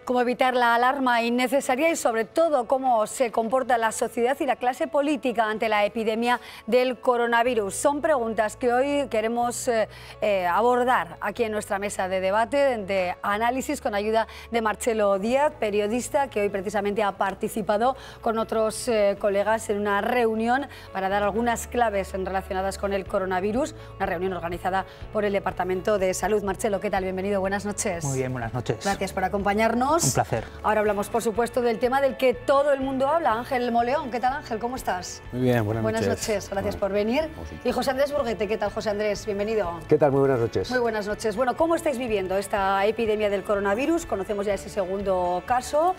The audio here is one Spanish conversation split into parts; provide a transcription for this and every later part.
Cómo evitar la alarma innecesaria y sobre todo cómo se comporta la sociedad y la clase política ante la epidemia del coronavirus. Son preguntas que hoy queremos abordar aquí en nuestra mesa de debate, de análisis, con ayuda de Marcelo Díaz, periodista que hoy precisamente ha participado con otros colegas en una reunión para dar algunas claves relacionadas con el coronavirus, una reunión organizada por el Departamento de Salud. Marcelo, ¿qué tal? Bienvenido, buenas noches. Muy bien, buenas noches. Gracias por acompañarnos. Un placer. Ahora hablamos, por supuesto, del tema del que todo el mundo habla. Ángel Moleón, ¿qué tal, Ángel? ¿Cómo estás? Muy bien, buenas noches. Buenas noches, gracias por venir. Y José Andrés Burguete, ¿qué tal, José Andrés? Bienvenido. ¿Qué tal? Muy buenas noches. Muy buenas noches. Bueno, ¿cómo estáis viviendo esta epidemia del coronavirus? Conocemos ya ese segundo caso,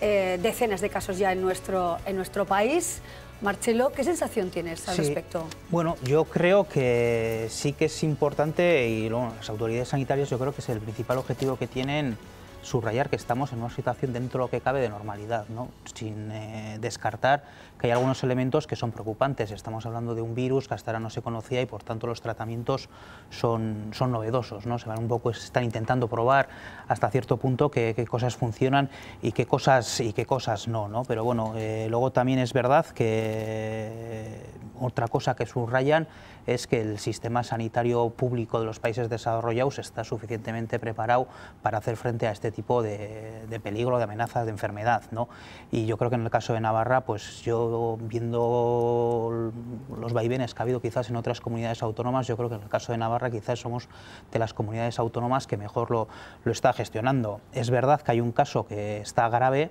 decenas de casos ya en nuestro país. Marcelo, ¿qué sensación tienes al respecto? Bueno, yo creo que sí que es importante, y las autoridades sanitarias yo creo que es el principal objetivo que tienen, subrayar que estamos en una situación dentro de lo que cabe de normalidad, ¿no? Sin descartar que hay algunos elementos que son preocupantes. Estamos hablando de un virus que hasta ahora no se conocía y por tanto los tratamientos son novedosos, ¿no? Se están intentando probar hasta cierto punto qué cosas funcionan y qué cosas no, ¿no? Pero bueno, luego también es verdad que otra cosa que subrayan es que el sistema sanitario público de los países desarrollados está suficientemente preparado para hacer frente a este tipo de peligro, de amenazas, de enfermedad, ¿no? Y yo creo que en el caso de Navarra, pues yo viendo los vaivenes que ha habido quizás en otras comunidades autónomas, yo creo que en el caso de Navarra quizás somos de las comunidades autónomas que mejor lo está gestionando. Es verdad que hay un caso que está grave,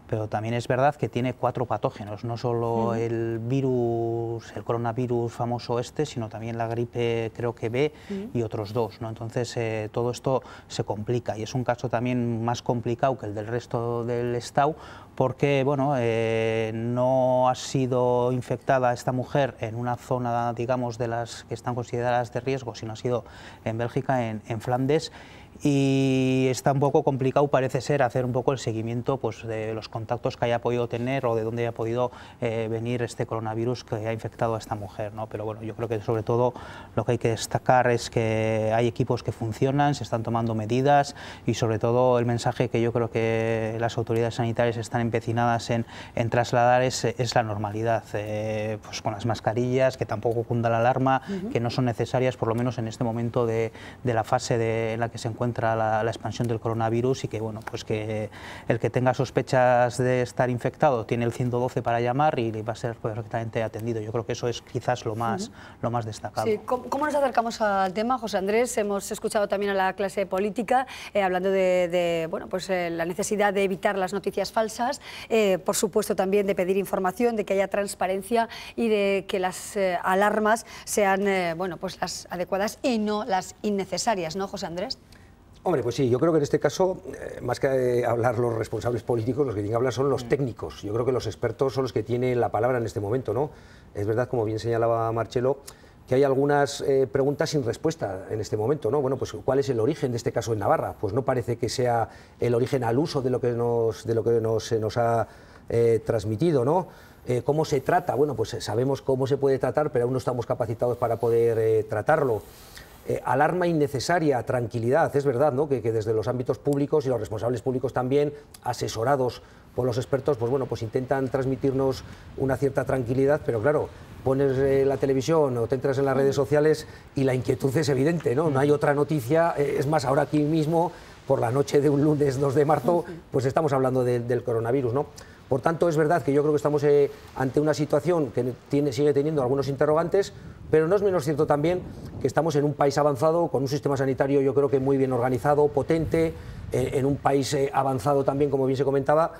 pero también es verdad que tiene 4 patógenos, no solo el virus, el coronavirus famoso este, sino también la gripe, creo que B, y otros 2, ¿no? Entonces todo esto se complica y es un caso también más complicado que el del resto del estado, porque bueno, no ha sido infectada esta mujer en una zona, digamos, de las que están consideradas de riesgo, sino ha sido en Bélgica, en Flandes. Y está un poco complicado, parece ser, hacer un poco el seguimiento pues, de los contactos que haya podido tener o de dónde haya podido venir este coronavirus que ha infectado a esta mujer, ¿no? Pero bueno, yo creo que sobre todo lo que hay que destacar es que hay equipos que funcionan, se están tomando medidas y sobre todo el mensaje que yo creo que las autoridades sanitarias están empecinadas en trasladar es la normalidad, pues con las mascarillas, que tampoco cunda la alarma, que no son necesarias, por lo menos en este momento de la fase en la que se encuentra la expansión del coronavirus, y que bueno, pues que el que tenga sospechas de estar infectado tiene el 112 para llamar y va a ser perfectamente atendido. Yo creo que eso es quizás lo más destacable. Sí. ¿Cómo nos acercamos al tema, José Andrés? Hemos escuchado también a la clase política hablando de bueno, pues, la necesidad de evitar las noticias falsas, por supuesto también de pedir información, de que haya transparencia y de que las alarmas sean bueno, pues las adecuadas y no las innecesarias, ¿no, José Andrés? Hombre, pues sí, yo creo que en este caso, más que hablar los responsables políticos, los que tienen que hablar son los técnicos. Yo creo que los expertos son los que tienen la palabra en este momento, ¿no? Es verdad, como bien señalaba Marcelo, que hay algunas preguntas sin respuesta en este momento, ¿no? Bueno, pues ¿cuál es el origen de este caso en Navarra? Pues no parece que sea el origen al uso de lo que nos ha transmitido, ¿no? ¿Cómo se trata? Bueno, pues sabemos cómo se puede tratar, pero aún no estamos capacitados para poder tratarlo. Alarma innecesaria, tranquilidad, es verdad, ¿no? que desde los ámbitos públicos y los responsables públicos también, asesorados por los expertos, pues bueno, pues intentan transmitirnos una cierta tranquilidad, pero claro, pones la televisión o te entras en las redes sociales y la inquietud es evidente, ¿no? No hay otra noticia, es más, ahora aquí mismo, por la noche de un lunes 2 de marzo, pues estamos hablando del coronavirus, ¿no? Por tanto, es verdad que yo creo que estamos ante una situación que sigue teniendo algunos interrogantes, pero no es menos cierto también que estamos en un país avanzado, con un sistema sanitario yo creo que muy bien organizado, potente, en un país avanzado también, como bien se comentaba.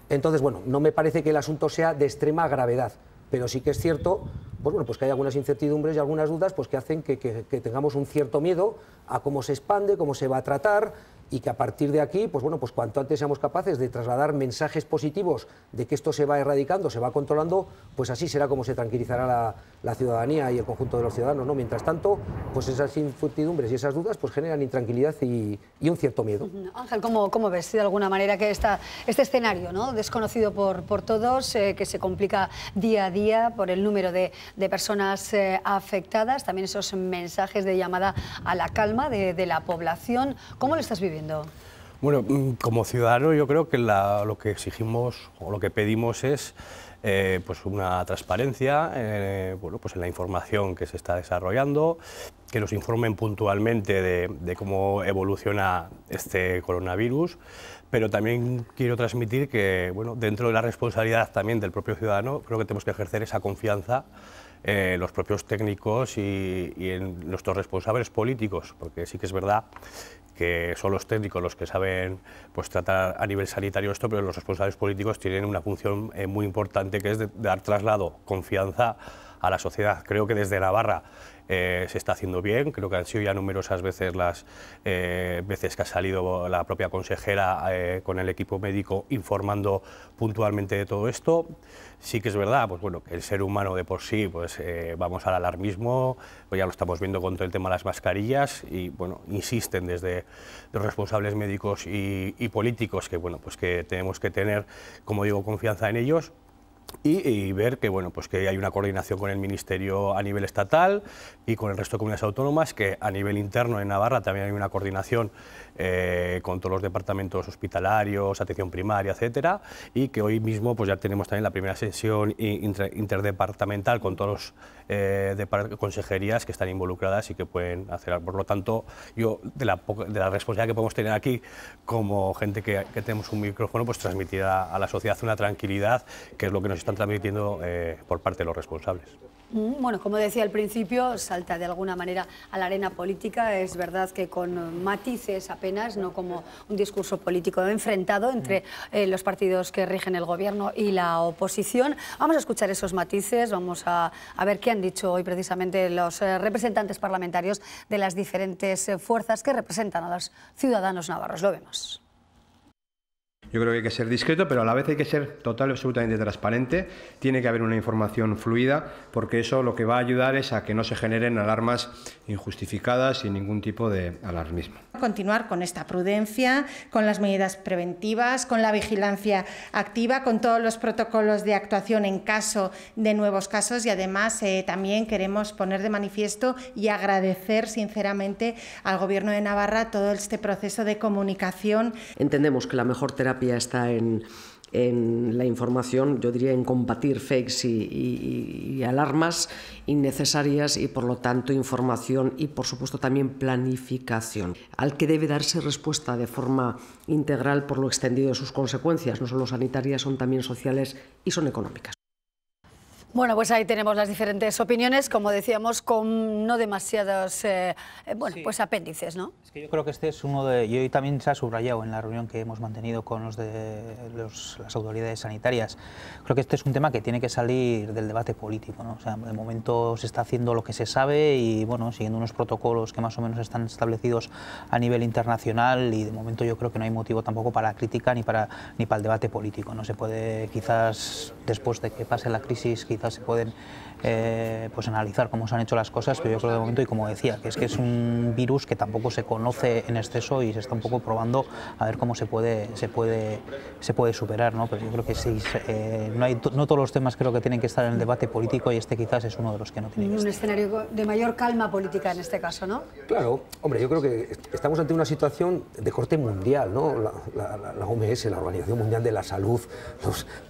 Entonces, bueno, no me parece que el asunto sea de extrema gravedad, pero sí que es cierto pues bueno, pues que hay algunas incertidumbres y algunas dudas pues que hacen que tengamos un cierto miedo a cómo se expande, cómo se va a tratar, y que a partir de aquí, pues bueno, pues cuanto antes seamos capaces de trasladar mensajes positivos de que esto se va erradicando, se va controlando, pues así será como se tranquilizará la ciudadanía y el conjunto de los ciudadanos, ¿no? Mientras tanto, pues esas incertidumbres y esas dudas pues generan intranquilidad y un cierto miedo. Ángel, ¿cómo ves de alguna manera que este escenario, ¿no? Desconocido por todos, que se complica día a día por el número de personas afectadas, también esos mensajes de llamada a la calma de la población, ¿cómo lo estás viviendo? Bueno, como ciudadano yo creo que lo que exigimos o lo que pedimos es pues una transparencia bueno, pues en la información que se está desarrollando, que nos informen puntualmente de cómo evoluciona este coronavirus, pero también quiero transmitir que bueno, dentro de la responsabilidad también del propio ciudadano, creo que tenemos que ejercer esa confianza en los propios técnicos y en nuestros responsables políticos, porque sí que es verdad que son los técnicos los que saben pues, tratar a nivel sanitario esto, pero los responsables políticos tienen una función muy importante, que es de dar traslado, confianza a la sociedad. Creo que desde Navarra se está haciendo bien, creo que han sido ya numerosas veces las veces que ha salido la propia consejera con el equipo médico informando puntualmente de todo esto. Sí que es verdad, pues bueno, que el ser humano de por sí, pues vamos al alarmismo, pues ya lo estamos viendo con todo el tema de las mascarillas y bueno, insisten desde los responsables médicos y políticos que bueno, pues que tenemos que tener, como digo, confianza en ellos. Y ver que, bueno, pues que hay una coordinación con el Ministerio a nivel estatal y con el resto de comunidades autónomas, que a nivel interno en Navarra también hay una coordinación con todos los departamentos hospitalarios, atención primaria, etcétera, y que hoy mismo pues ya tenemos también la primera sesión interdepartamental con todos los consejerías que están involucradas y que pueden hacer. Por lo tanto, yo de la responsabilidad que podemos tener aquí como gente que tenemos un micrófono, pues transmitir a la sociedad una tranquilidad, que es lo que nos están transmitiendo por parte de los responsables. Bueno, como decía al principio, salta de alguna manera a la arena política. Es verdad que con matices apenas, no como un discurso político enfrentado entre los partidos que rigen el gobierno y la oposición. Vamos a escuchar esos matices, vamos a ver qué han dicho hoy precisamente los representantes parlamentarios de las diferentes fuerzas que representan a los ciudadanos navarros. Lo vemos. Yo creo que hay que ser discreto, pero a la vez hay que ser total y absolutamente transparente. Tiene que haber una información fluida, porque eso lo que va a ayudar es a que no se generen alarmas injustificadas sin ningún tipo de alarmismo. Continuar con esta prudencia, con las medidas preventivas, con la vigilancia activa, con todos los protocolos de actuación en caso de nuevos casos y además también queremos poner de manifiesto y agradecer sinceramente al Gobierno de Navarra todo este proceso de comunicación. Entendemos que la mejor terapia está en la información, yo diría en combatir fakes y alarmas innecesarias y por lo tanto información y por supuesto también planificación, al que debe darse respuesta de forma integral por lo extendido de sus consecuencias, no solo sanitarias, son también sociales y son económicas. Bueno, pues ahí tenemos las diferentes opiniones, como decíamos, con no demasiados bueno, pues apéndices, ¿no? Es que yo creo que este es uno de... Y hoy también se ha subrayado en la reunión que hemos mantenido con las autoridades sanitarias. Creo que este es un tema que tiene que salir del debate político, ¿no? O sea, de momento se está haciendo lo que se sabe y, bueno, siguiendo unos protocolos que más o menos están establecidos a nivel internacional y de momento yo creo que no hay motivo tampoco para la crítica ni para el debate político. No se puede, quizás, después de que pase la crisis, quizás se pueden pues analizar cómo se han hecho las cosas, pero yo creo de momento, y como decía, que es un virus que tampoco se conoce en exceso y se está un poco probando a ver cómo se puede superar, ¿no? Pero yo creo que sí, no todos los temas creo que tienen que estar en el debate político y este quizás es uno de los que no tiene que estar. Un escenario de mayor calma política en este caso, ¿no? Claro, hombre, yo creo que estamos ante una situación de corte mundial, ¿no? La OMS, la Organización Mundial de la Salud,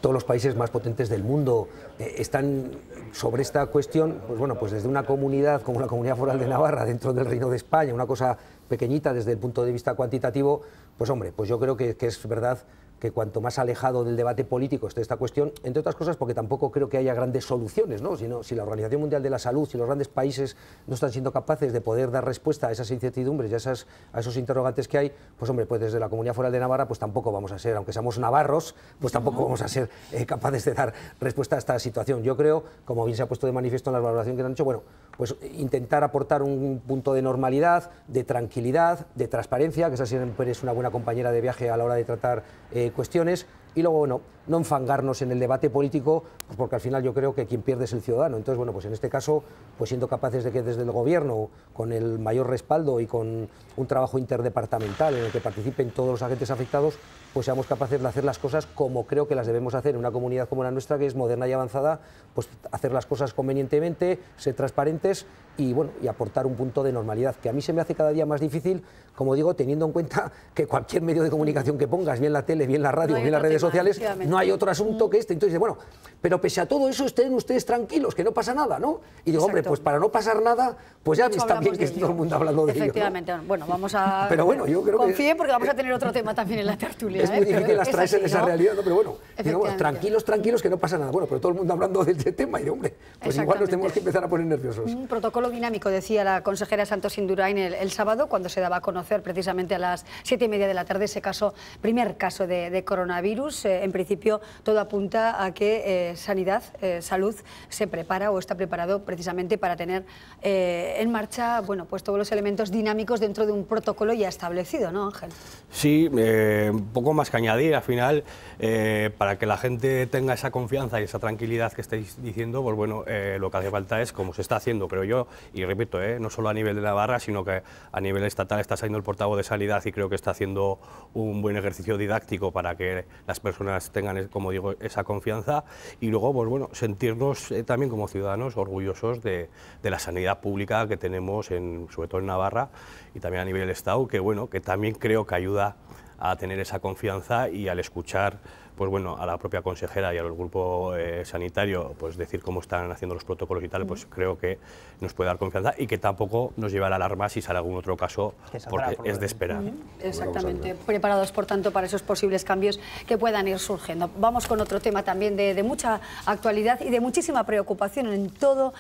todos los países más potentes del mundo están sobre esta cuestión, pues bueno, pues desde una comunidad como la Comunidad Foral de Navarra, dentro del Reino de España, una cosa pequeñita desde el punto de vista cuantitativo, pues hombre, pues yo creo que es verdad que cuanto más alejado del debate político esté esta cuestión, entre otras cosas porque tampoco creo que haya grandes soluciones, ¿no? Si la Organización Mundial de la Salud, si los grandes países no están siendo capaces de poder dar respuesta a esas incertidumbres y a esos interrogantes que hay, pues hombre, pues desde la Comunidad Foral de Navarra pues tampoco vamos a ser, aunque seamos navarros, pues tampoco vamos a ser capaces de dar respuesta a esta situación. Yo creo, como bien se ha puesto de manifiesto en la valoración que han hecho, bueno, pues intentar aportar un punto de normalidad, de tranquilidad, de transparencia, que esa siempre es una buena compañera de viaje a la hora de tratar cuestiones, y luego, bueno, no enfangarnos en el debate político, pues porque al final yo creo que quien pierde es el ciudadano. Entonces, bueno, pues en este caso, pues siendo capaces de que desde el Gobierno, con el mayor respaldo y con un trabajo interdepartamental en el que participen todos los agentes afectados, pues seamos capaces de hacer las cosas como creo que las debemos hacer en una comunidad como la nuestra, que es moderna y avanzada, pues hacer las cosas convenientemente, ser transparentes y, bueno, y aportar un punto de normalidad, que a mí se me hace cada día más difícil, como digo, teniendo en cuenta que cualquier medio de comunicación que pongas, bien la tele, bien la radio, bien las redes sociales, no hay otro asunto que este. Entonces, bueno, pero pese a todo eso, estén ustedes tranquilos, que no pasa nada, ¿no? Y digo, hombre, pues para no pasar nada, pues ya está bien que esté todo el mundo hablando de ello, ¿no? Efectivamente, bueno, vamos a... Pero bueno, yo creo confíen porque vamos a tener otro tema también en la tertulia. Es muy difícil abstraerse de esa realidad, ¿no? Pero bueno, digamos, tranquilos, que no pasa nada. Bueno, pero todo el mundo hablando de este tema y, hombre, pues igual nos tenemos que empezar a poner nerviosos. Un protocolo dinámico, decía la consejera Santos Indurain el sábado, cuando se daba a conocer precisamente a las 7:30 de la tarde ese caso, primer caso de coronavirus. En principio, todo apunta a que Sanidad, Salud, se prepara o está preparado precisamente para tener en marcha, bueno, pues todos los elementos dinámicos dentro de un protocolo ya establecido, ¿no, Ángel? Sí, un poco más que añadir, al final, para que la gente tenga esa confianza y esa tranquilidad que estáis diciendo, pues bueno, lo que hace falta es, como se está haciendo, creo yo, y repito, no solo a nivel de Navarra, sino que a nivel estatal está saliendo el portavoz de Sanidad y creo que está haciendo un buen ejercicio didáctico para que las personas tengan, como digo, esa confianza y luego, pues bueno, sentirnos también como ciudadanos orgullosos de la sanidad pública que tenemos, sobre todo en Navarra y también a nivel del Estado, que bueno, que también creo que ayuda a tener esa confianza y al escuchar, pues bueno, a la propia consejera y al grupo sanitario, pues decir cómo están haciendo los protocolos y tal, pues creo que nos puede dar confianza y que tampoco nos lleva a la alarma si sale algún otro caso, porque es de esperar. Exactamente, preparados por tanto para esos posibles cambios que puedan ir surgiendo. Vamos con otro tema también de mucha actualidad y de muchísima preocupación en toda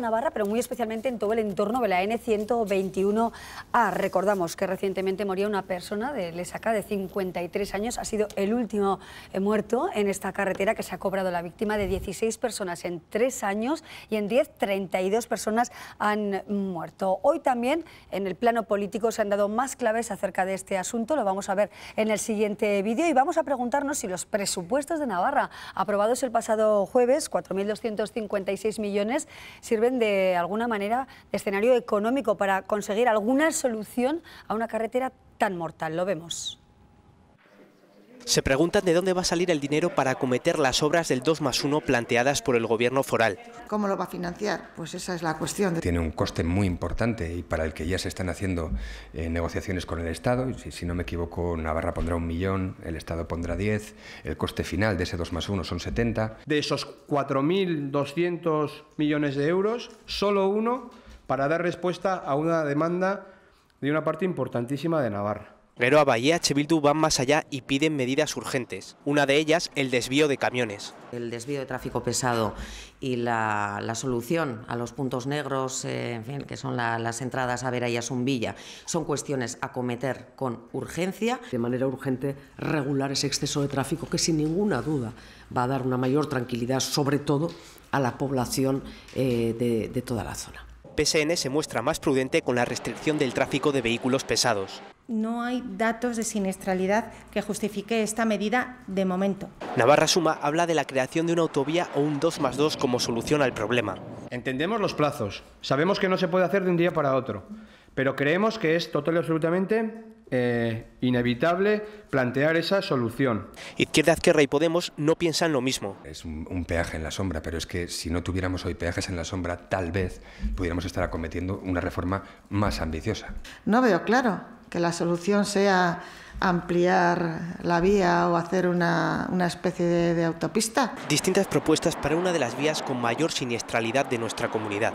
Navarra, pero muy especialmente en todo el entorno de la N121A. Recordamos que recientemente moría una persona de Lesaca de 53 años, ha sido el último muerto en esta carretera que se ha cobrado la víctima de 16 personas en 3 años y en 10, 32 personas han muerto. Hoy también en el plano político se han dado más claves acerca de este asunto, lo vamos a ver en el siguiente vídeo y vamos a preguntarnos si los presupuestos de Navarra, aprobados el pasado jueves, 4.256 millones, sirven de alguna manera de escenario económico para conseguir alguna solución a una carretera tan mortal. Lo vemos. Se preguntan de dónde va a salir el dinero para acometer las obras del 2+1 planteadas por el gobierno foral. ¿Cómo lo va a financiar? Pues esa es la cuestión. Tiene un coste muy importante y para el que ya se están haciendo negociaciones con el Estado. Si no me equivoco, Navarra pondrá 1 millón, el Estado pondrá 10, el coste final de ese 2+1 son 70. De esos 4.200 millones de euros, solo uno para dar respuesta a una demanda de una parte importantísima de Navarra. Geroa y EH Bildu van más allá y piden medidas urgentes. Una de ellas, el desvío de camiones. El desvío de tráfico pesado y la solución a los puntos negros, en fin, que son las entradas a Vera y a Zumbilla, son cuestiones a acometer con urgencia. De manera urgente, regular ese exceso de tráfico que sin ninguna duda va a dar una mayor tranquilidad, sobre todo a la población de toda la zona. PSN se muestra más prudente con la restricción del tráfico de vehículos pesados. No hay datos de siniestralidad que justifique esta medida de momento. Navarra Suma habla de la creación de una autovía o un 2+2 como solución al problema. Entendemos los plazos, sabemos que no se puede hacer de un día para otro, pero creemos que es total y absolutamente inevitable plantear esa solución. Izquierda y Podemos no piensan lo mismo. Es un peaje en la sombra, pero es que si no tuviéramos hoy peajes en la sombra, tal vez pudiéramos estar acometiendo una reforma más ambiciosa. No veo claro que la solución sea ampliar la vía o hacer una especie de autopista. Distintas propuestas para una de las vías con mayor siniestralidad de nuestra comunidad.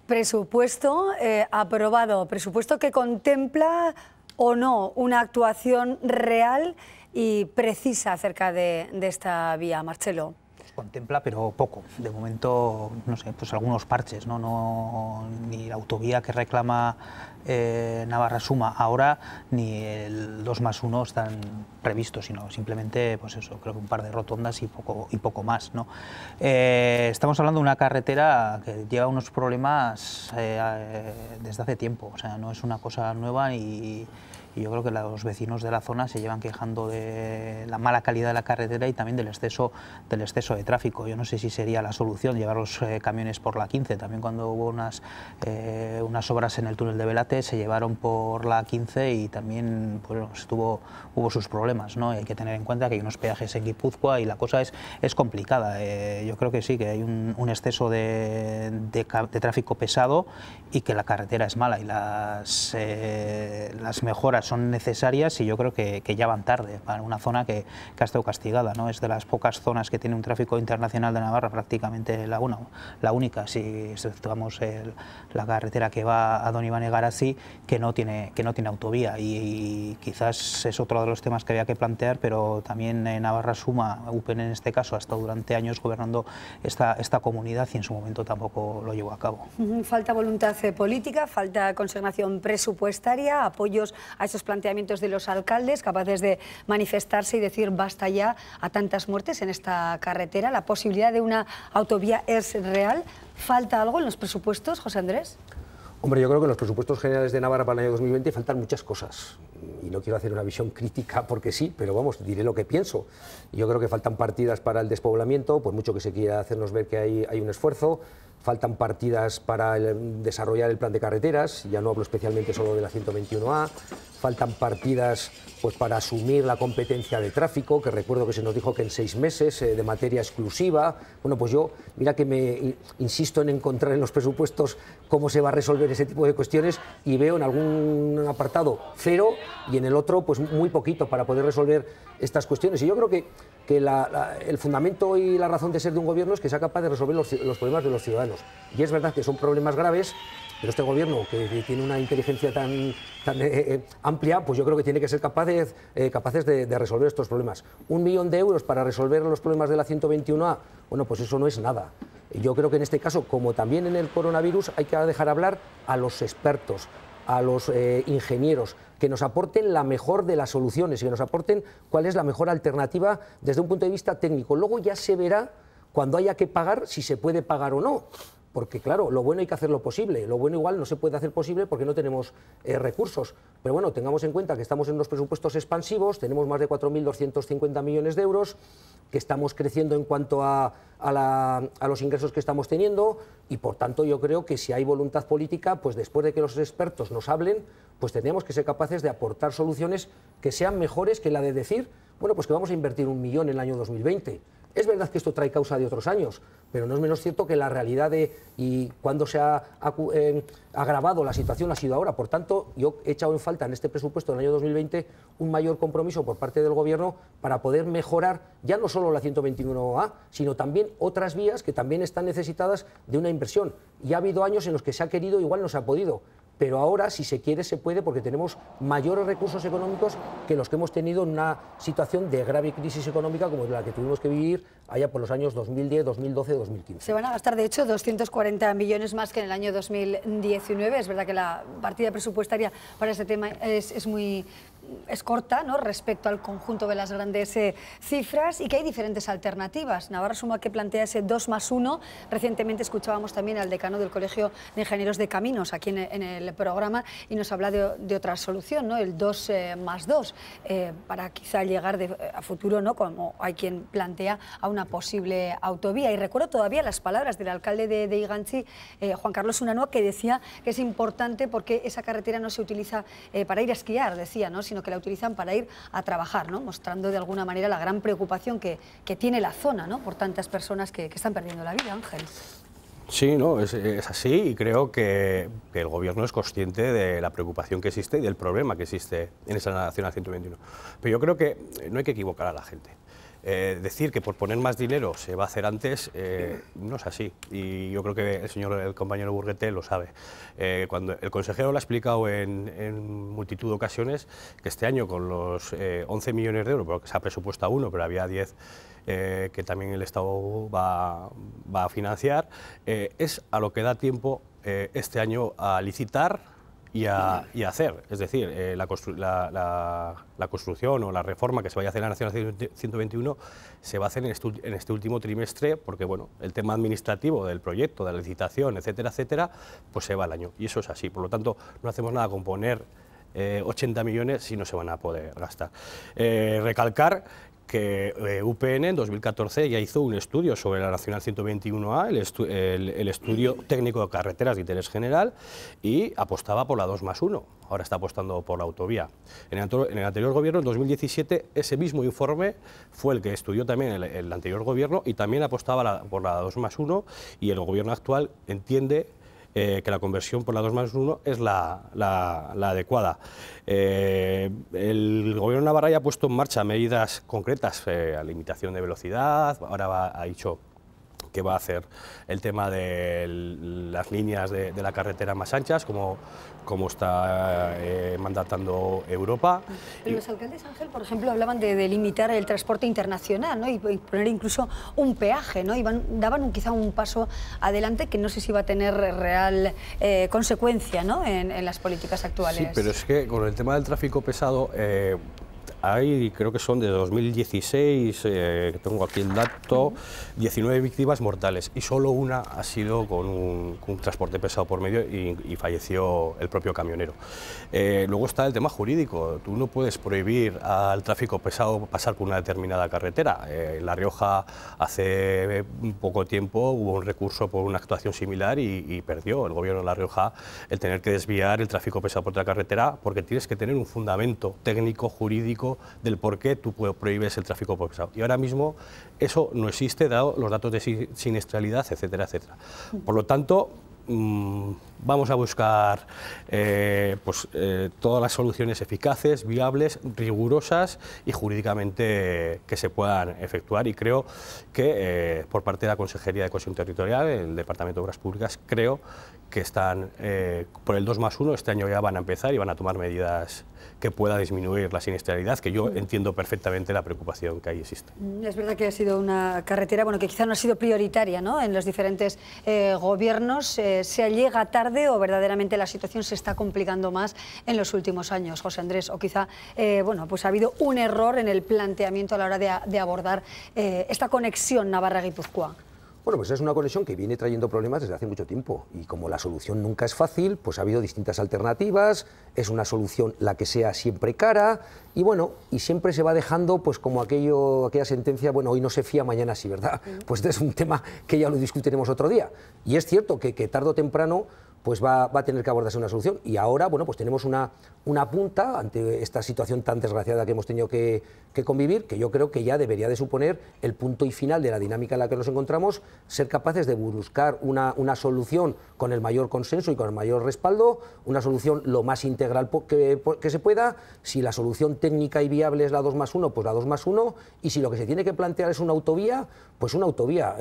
Presupuesto aprobado, presupuesto que contempla o no una actuación real y precisa acerca de esta vía, Marcelo. Contempla, pero poco. De momento, no sé, pues algunos parches, ¿no? Ni la autovía que reclama Navarra Suma ahora, ni el 2+1 están previstos, sino simplemente, pues eso, creo que un par de rotondas y poco más, ¿no? Estamos hablando de una carretera que lleva unos problemas desde hace tiempo, o sea, no es una cosa nueva y y yo creo que los vecinos de la zona se llevan quejando de la mala calidad de la carretera y también del exceso de tráfico. Yo no sé si sería la solución llevar los camiones por la 15, también cuando hubo unas obras en el túnel de Belate se llevaron por la 15 y también pues, hubo sus problemas, ¿no? Hay que tener en cuenta que hay unos peajes en Guipúzcoa y la cosa es complicada. Yo creo que sí, que hay un exceso de tráfico pesado y que la carretera es mala y las mejoras son necesarias y yo creo que ya van tarde para una zona que ha estado castigada, ¿no? Es de las pocas zonas que tiene un tráfico internacional de Navarra, prácticamente la única, si exceptuamos la carretera que va a Don Iván Egarazzi, que no tiene autovía y quizás es otro de los temas que había que plantear, pero también Navarra Suma, UPN en este caso, ha estado durante años gobernando esta comunidad y en su momento tampoco lo llevó a cabo. Falta voluntad política, falta consignación presupuestaria, apoyos a esos planteamientos de los alcaldes capaces de manifestarse y decir basta ya a tantas muertes en esta carretera. ¿La posibilidad de una autovía es real? ¿Falta algo en los presupuestos, José Andrés? Hombre, yo creo que en los presupuestos generales de Navarra para el año 2020 faltan muchas cosas. Y no quiero hacer una visión crítica porque sí, pero vamos, diré lo que pienso. Yo creo que faltan partidas para el despoblamiento, por mucho que se quiera hacernos ver que hay un esfuerzo. Faltan partidas para desarrollar el plan de carreteras, ya no hablo especialmente solo de la 121A. Faltan partidas pues, para asumir la competencia de tráfico, que recuerdo que se nos dijo que en 6 meses, de materia exclusiva. Bueno, pues yo, mira que me insisto en encontrar en los presupuestos cómo se va a resolver ese tipo de cuestiones y veo en algún apartado 0 y en el otro pues muy poquito para poder resolver estas cuestiones. Y yo creo que el fundamento y la razón de ser de un gobierno es que sea capaz de resolver los problemas de los ciudadanos. Y es verdad que son problemas graves, pero este gobierno, que tiene una inteligencia tan amplia, pues yo creo que tiene que ser capaces de resolver estos problemas. 1 millón de euros para resolver los problemas de la 121A, bueno, pues eso no es nada. Yo creo que en este caso, como también en el coronavirus, hay que dejar hablar a los expertos, a los ingenieros, que nos aporten la mejor de las soluciones y que nos aporten cuál es la mejor alternativa desde un punto de vista técnico. Luego ya se verá cuando haya que pagar si se puede pagar o no. Porque claro, lo bueno hay que hacerlo posible, lo bueno igual no se puede hacer posible porque no tenemos recursos. Pero bueno, tengamos en cuenta que estamos en unos presupuestos expansivos, tenemos más de 4.250 millones de euros, que estamos creciendo en cuanto a los ingresos que estamos teniendo y por tanto yo creo que si hay voluntad política, pues después de que los expertos nos hablen, pues tendríamos que ser capaces de aportar soluciones que sean mejores que la de decir, bueno, pues que vamos a invertir 1 millón en el año 2020. Es verdad que esto trae causa de otros años, pero no es menos cierto que la realidad y cuando se ha agravado la situación ha sido ahora. Por tanto, yo he echado en falta en este presupuesto del año 2020 un mayor compromiso por parte del Gobierno para poder mejorar ya no solo la 121A, sino también otras vías que también están necesitadas de una inversión. Y ha habido años en los que se ha querido, igual no se ha podido. Pero ahora, si se quiere, se puede, porque tenemos mayores recursos económicos que los que hemos tenido en una situación de grave crisis económica como la que tuvimos que vivir allá por los años 2010, 2012, 2015. Se van a gastar, de hecho, 240 millones más que en el año 2019. Es verdad que la partida presupuestaria para este tema es corta, ¿no?, respecto al conjunto de las grandes cifras, y que hay diferentes alternativas. Navarra Suma, que plantea ese 2+1. Recientemente escuchábamos también al decano del Colegio de Ingenieros de Caminos aquí en el programa y nos habla de otra solución, ¿no?, el 2+2, para quizá llegar a futuro, ¿no?, como hay quien plantea, a una posible autovía. Y recuerdo todavía las palabras del alcalde de Igantzi, Juan Carlos Unanua, que decía que es importante porque esa carretera no se utiliza para ir a esquiar, decía, ¿no?, sino que la utilizan para ir a trabajar, ¿no?, mostrando de alguna manera la gran preocupación que tiene la zona, ¿no?, por tantas personas que están perdiendo la vida. Ángel. Sí, no, es así, y creo que el Gobierno es consciente de la preocupación que existe y del problema que existe en esa Nacional 121. Pero yo creo que no hay que equivocar a la gente. Decir que por poner más dinero se va a hacer antes no es así, y yo creo que el compañero Burguete lo sabe. Cuando el consejero lo ha explicado en multitud de ocasiones, que este año con los 11 millones de euros, porque se ha presupuestado 1, pero había 10 que también el Estado va a financiar, es a lo que da tiempo este año a licitar y a hacer. Es decir, la construcción o la reforma que se vaya a hacer en la Nacional 121 se va a hacer en este último trimestre, porque bueno, el tema administrativo del proyecto, de la licitación, etcétera, etcétera, pues se va al año, y eso es así. Por lo tanto, no hacemos nada con poner 80 millones y no se van a poder gastar. Recalcar que UPN en 2014 ya hizo un estudio sobre la Nacional 121A, el estudio técnico de carreteras de interés general, y apostaba por la 2+1, ahora está apostando por la autovía. En el anterior gobierno, en 2017, ese mismo informe fue el que estudió también el anterior gobierno y también apostaba por la 2+1, y el gobierno actual entiende que la conversión por la 2+1 es la adecuada. El gobierno de Navarra ya ha puesto en marcha medidas concretas, a limitación de velocidad, ahora ha dicho que va a hacer el tema de las líneas de la carretera más anchas, como está mandatando Europa. Pero los alcaldes, Ángel, por ejemplo, hablaban de limitar el transporte internacional, ¿no? y poner incluso un peaje, ¿no? Daban quizá un paso adelante que no sé si va a tener real consecuencia, ¿no? en las políticas actuales. Sí, pero es que con el tema del tráfico pesado, hay, creo que son de 2016, tengo aquí el dato, 19 víctimas mortales y solo una ha sido con un transporte pesado por medio y falleció el propio camionero. Luego está el tema jurídico, tú no puedes prohibir al tráfico pesado pasar por una determinada carretera. En La Rioja hace poco tiempo hubo un recurso por una actuación similar y perdió el gobierno de La Rioja el tener que desviar el tráfico pesado por otra carretera, porque tienes que tener un fundamento técnico, jurídico, del por qué tú prohíbes el tráfico pesado. Y ahora mismo eso no existe, dado los datos de siniestralidad, etcétera, etcétera. Por lo tanto, vamos a buscar todas las soluciones eficaces, viables, rigurosas y jurídicamente que se puedan efectuar, y creo que por parte de la Consejería de Cohesión Territorial, el Departamento de Obras Públicas, creo que están por el 2+1, este año ya van a empezar y van a tomar medidas que pueda disminuir la siniestralidad, que yo entiendo perfectamente la preocupación que ahí existe. Es verdad que ha sido una carretera, bueno, que quizá no ha sido prioritaria, ¿no? En los diferentes gobiernos. ¿Se llega tarde o verdaderamente la situación se está complicando más en los últimos años, José Andrés? O quizá, bueno, pues ha habido un error en el planteamiento a la hora de abordar esta conexión Navarra-Guipúzcoa. Bueno, pues es una conexión que viene trayendo problemas desde hace mucho tiempo, y como la solución nunca es fácil, pues ha habido distintas alternativas, es una solución la que sea siempre cara, y bueno, y siempre se va dejando pues como aquella sentencia, bueno, hoy no se fía, mañana sí, ¿verdad? Pues este es un tema que ya lo discutiremos otro día, y es cierto que tarde o temprano pues va a tener que abordarse una solución, y ahora, bueno, pues tenemos una punta ante esta situación tan desgraciada que hemos tenido que convivir, que yo creo que ya debería de suponer el punto y final de la dinámica en la que nos encontramos, ser capaces de buscar una solución con el mayor consenso y con el mayor respaldo, una solución lo más integral que se pueda. Si la solución técnica y viable es la 2+1, pues la 2+1, y si lo que se tiene que plantear es una autovía, pues una autovía.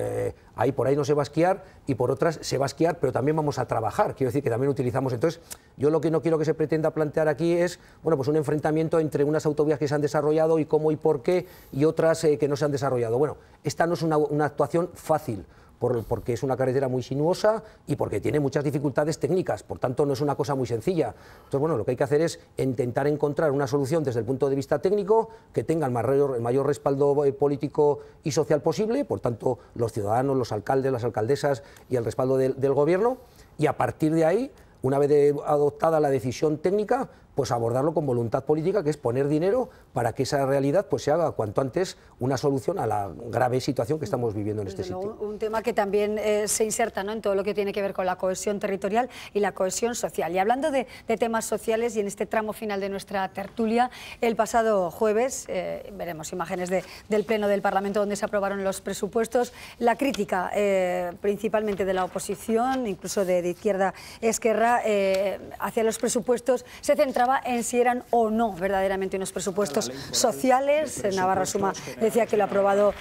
Ahí por ahí no se va a esquiar, y por otras se va a esquiar, pero también vamos a trabajar. Quiero decir que también utilizamos. Entonces, yo lo que no quiero que se pretenda plantear aquí es, bueno, pues un enfrentamiento entre unas autovías que se han desarrollado y cómo y por qué, y otras que no se han desarrollado. Bueno, esta no es una actuación fácil, porque es una carretera muy sinuosa y porque tiene muchas dificultades técnicas, por tanto no es una cosa muy sencilla. Entonces, bueno, lo que hay que hacer es intentar encontrar una solución desde el punto de vista técnico que tenga el mayor respaldo político y social posible, por tanto los ciudadanos, los alcaldes, las alcaldesas y el respaldo del gobierno, y a partir de ahí, una vez adoptada la decisión técnica, pues abordarlo con voluntad política, que es poner dinero para que esa realidad pues se haga cuanto antes una solución a la grave situación que estamos viviendo en este sitio. Un tema que también se inserta, ¿no?, en todo lo que tiene que ver con la cohesión territorial y la cohesión social. Y hablando de temas sociales, y en este tramo final de nuestra tertulia, el pasado jueves veremos imágenes del Pleno del Parlamento donde se aprobaron los presupuestos. La crítica principalmente de la oposición, incluso de Izquierda Esquerra, hacia los presupuestos se centraba en si eran o no verdaderamente unos presupuestos sociales. Navarra Suma decía que lo aprobado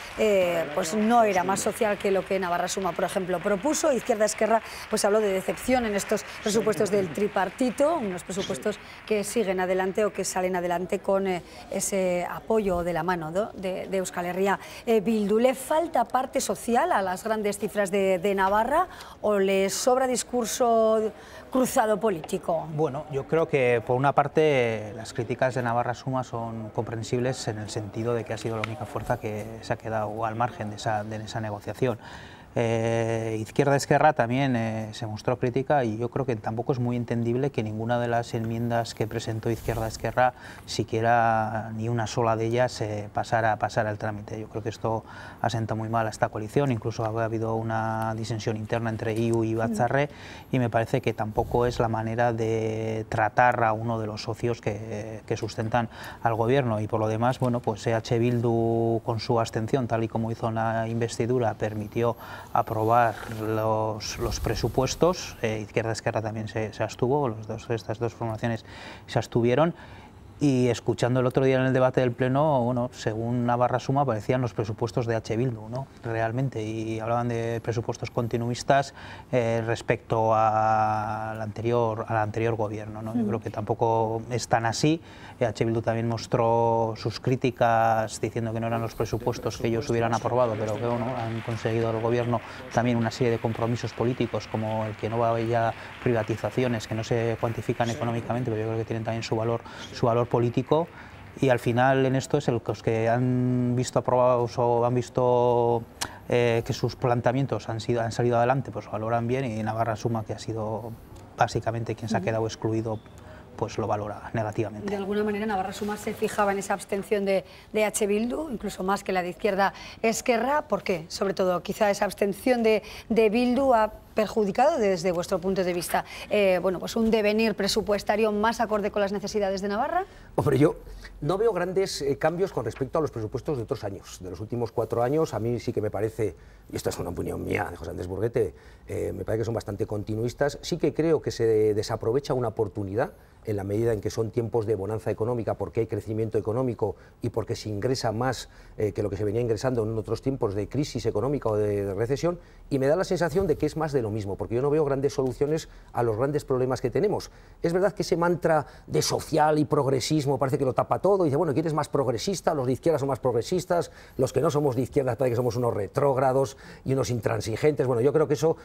pues no era más social que lo que Navarra Suma, por ejemplo, propuso. Izquierda Esquerra pues habló de decepción en estos presupuestos del tripartito, unos presupuestos que siguen adelante o que salen adelante con ese apoyo de la mano, ¿no?, de Euskal Herria Bildu. ¿Le falta parte social a las grandes cifras de Navarra o le sobra discurso cruzado político? Bueno, yo creo que por una parte las críticas de Navarra Suma son comprensibles en el sentido de que ha sido la única fuerza que se ha quedado al margen de esa negociación. Izquierda-Esquerra también se mostró crítica, y yo creo que tampoco es muy entendible que ninguna de las enmiendas que presentó Izquierda-Esquerra, siquiera ni una sola de ellas pasara al trámite. Yo creo que esto asenta muy mal a esta coalición, incluso ha habido una disensión interna entre IU y Batzarre, y me parece que tampoco es la manera de tratar a uno de los socios que sustentan al gobierno. Y por lo demás, bueno, pues EH Bildu, con su abstención, tal y como hizo en la investidura, permitió aprobar los presupuestos. Izquierda-Esquerra también se abstuvo, estas dos formaciones se abstuvieron. Y escuchando el otro día en el debate del Pleno, bueno, según Navarra Suma aparecían los presupuestos de EH Bildu, ¿no? Realmente, y hablaban de presupuestos continuistas respecto al anterior gobierno, ¿no? Yo creo que tampoco es tan así. EH Bildu también mostró sus críticas diciendo que no eran los presupuestos que ellos hubieran aprobado, pero que bueno, han conseguido el gobierno también una serie de compromisos políticos, como el que no va a haber privatizaciones que no se cuantifican económicamente, pero yo creo que tienen también su valor político. Y al final en esto es los que han visto aprobados o han visto que sus planteamientos han salido adelante, pues valoran bien, y Navarra Suma, que ha sido básicamente quien se ha quedado excluido, pues lo valora negativamente. De alguna manera Navarra Suma se fijaba en esa abstención de EH Bildu, incluso más que la de Izquierda-Esquerra. ¿Por qué? Sobre todo, quizá esa abstención de Bildu ha perjudicado, desde vuestro punto de vista, bueno, pues un devenir presupuestario más acorde con las necesidades de Navarra. Hombre, yo no veo grandes cambios con respecto a los presupuestos de otros años. De los últimos 4 años, a mí sí que me parece, y esta es una opinión mía de José Andrés Burguete, me parece que son bastante continuistas. Sí que creo que se desaprovecha una oportunidad en la medida en que son tiempos de bonanza económica, porque hay crecimiento económico y porque se ingresa más que lo que se venía ingresando en otros tiempos de crisis económica o de recesión, y me da la sensación de que es más de lo mismo, porque yo no veo grandes soluciones a los grandes problemas que tenemos. Es verdad que ese mantra de social y progresismo parece que lo tapa todo, y dice, bueno, ¿quién es más progresista? Los de izquierda son más progresistas, los que no somos de izquierda parece que somos unos retrógrados y unos intransigentes. Bueno, yo creo que eso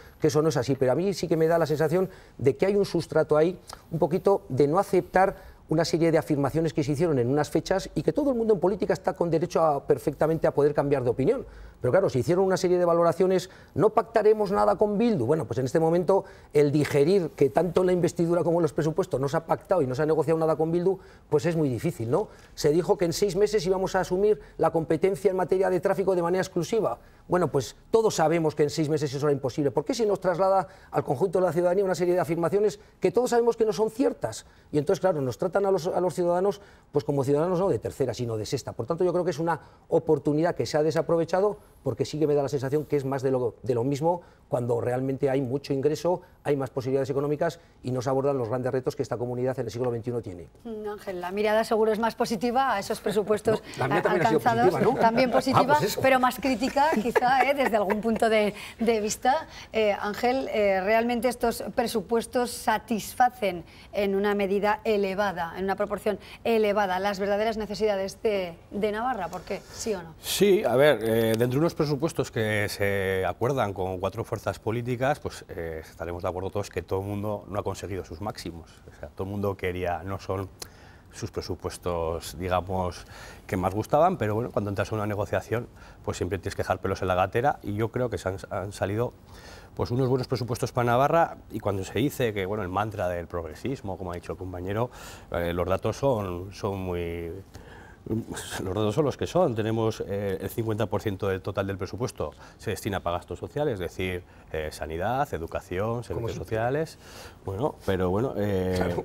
no es así, pero a mí sí que me da la sensación de que hay un sustrato ahí, un poquito de no aceptar una serie de afirmaciones que se hicieron en unas fechas, y que todo el mundo en política está con derecho perfectamente a poder cambiar de opinión. Pero claro, se hicieron una serie de valoraciones, no pactaremos nada con Bildu. Bueno, pues en este momento el digerir que tanto en la investidura como en los presupuestos no se ha pactado y no se ha negociado nada con Bildu, pues es muy difícil, ¿no? Se dijo que en 6 meses íbamos a asumir la competencia en materia de tráfico de manera exclusiva. Bueno, pues todos sabemos que en 6 meses eso era imposible. ¿Por qué se nos traslada al conjunto de la ciudadanía una serie de afirmaciones que todos sabemos que no son ciertas? Y entonces, claro, nos tratan a los ciudadanos pues como ciudadanos no de tercera, sino de sexta. Por tanto, yo creo que es una oportunidad que se ha desaprovechado, porque sí que me da la sensación que es más de lo mismo, cuando realmente hay mucho ingreso, hay más posibilidades económicas y no se abordan los grandes retos que esta comunidad en el siglo XXI tiene. Ángel, la mirada seguro es más positiva a esos presupuestos alcanzados, positiva, ¿no? También positiva, pues pero más crítica quizá desde algún punto de vista. Ángel, ¿realmente estos presupuestos satisfacen en una medida elevada, en una proporción elevada, las verdaderas necesidades de Navarra? ¿Por qué? ¿Sí o no? Sí, a ver, dentro de unos presupuestos que se acuerdan con 4 fuerzas políticas, pues estaremos de acuerdo todos que todo el mundo no ha conseguido sus máximos. O sea, todo el mundo quería, no son sus presupuestos, digamos, que más gustaban, pero bueno, cuando entras en una negociación, pues siempre tienes que dejar pelos en la gatera, y yo creo que han salido pues unos buenos presupuestos para Navarra. Y cuando se dice que, bueno, el mantra del progresismo, como ha dicho el compañero, los datos son muy... Los datos son los que son. Tenemos el 50% del total del presupuesto se destina para gastos sociales, es decir, sanidad, educación, servicios sociales. Bueno, pero bueno, claro,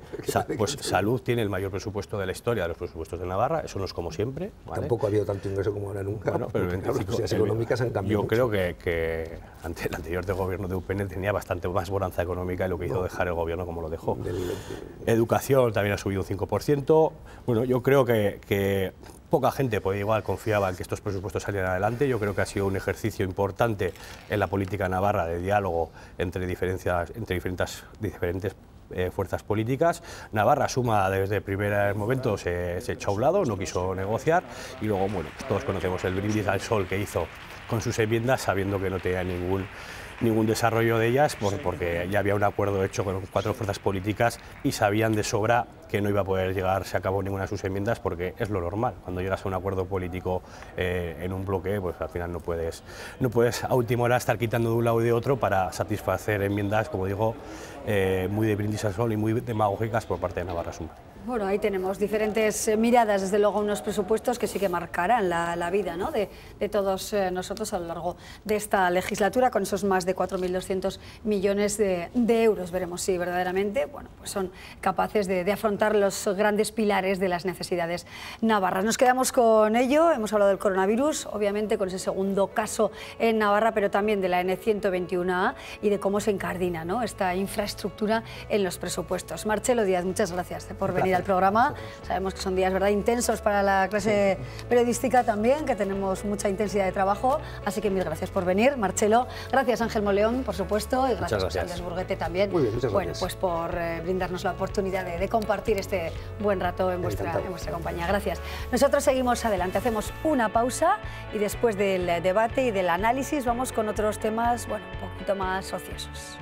pues salud tiene el mayor presupuesto de la historia de los presupuestos de Navarra. Eso no es como siempre, ¿vale? Tampoco ha habido tanto ingreso como ahora nunca. Bueno, pero las políticas económicas han cambiado. Yo creo que ante el anterior gobierno de UPN tenía bastante más bonanza económica, y lo que hizo dejar el gobierno como lo dejó. Educación también ha subido un 5%. Bueno, yo creo que poca gente igual confiaba en que estos presupuestos salieran adelante. Yo creo que ha sido un ejercicio importante en la política navarra de diálogo entre diferentes fuerzas políticas. Navarra Suma desde el primer momento se echó a un lado, no quiso negociar, y luego, bueno, pues todos conocemos el brindis al sol que hizo con sus enmiendas, sabiendo que no tenía ningún desarrollo de ellas porque ya había un acuerdo hecho con 4 fuerzas políticas y sabían de sobra que no iba a poder llegarse a cabo ninguna de sus enmiendas, porque es lo normal. Cuando llegas a un acuerdo político en un bloque, pues al final no puedes a última hora estar quitando de un lado y de otro para satisfacer enmiendas, como digo, muy de brindis al sol y muy demagógicas por parte de Navarra Sumar. Bueno, ahí tenemos diferentes miradas, desde luego unos presupuestos que sí que marcarán la vida, ¿no?, de todos nosotros a lo largo de esta legislatura, con esos más de 4.200 millones de euros. Veremos si verdaderamente, bueno, pues son capaces de afrontar los grandes pilares de las necesidades navarras. Nos quedamos con ello, hemos hablado del coronavirus, obviamente con ese segundo caso en Navarra, pero también de la N121A y de cómo se incardina, ¿no?, esta infraestructura en los presupuestos. Marchelo Díaz, muchas gracias por venir al programa. Sabemos que son días, ¿verdad?, intensos para la clase periodística también, que tenemos mucha intensidad de trabajo, así que mil gracias por venir, Marchelo. Gracias, Ángel Moleón, por supuesto, y gracias, José Andrés Burguete también. Muy bien, muchas Bueno, gracias. pues por brindarnos la oportunidad de compartir este buen rato en vuestra compañía. Gracias. Nosotros seguimos adelante, hacemos una pausa y después del debate y del análisis vamos con otros temas, bueno, un poquito más ociosos.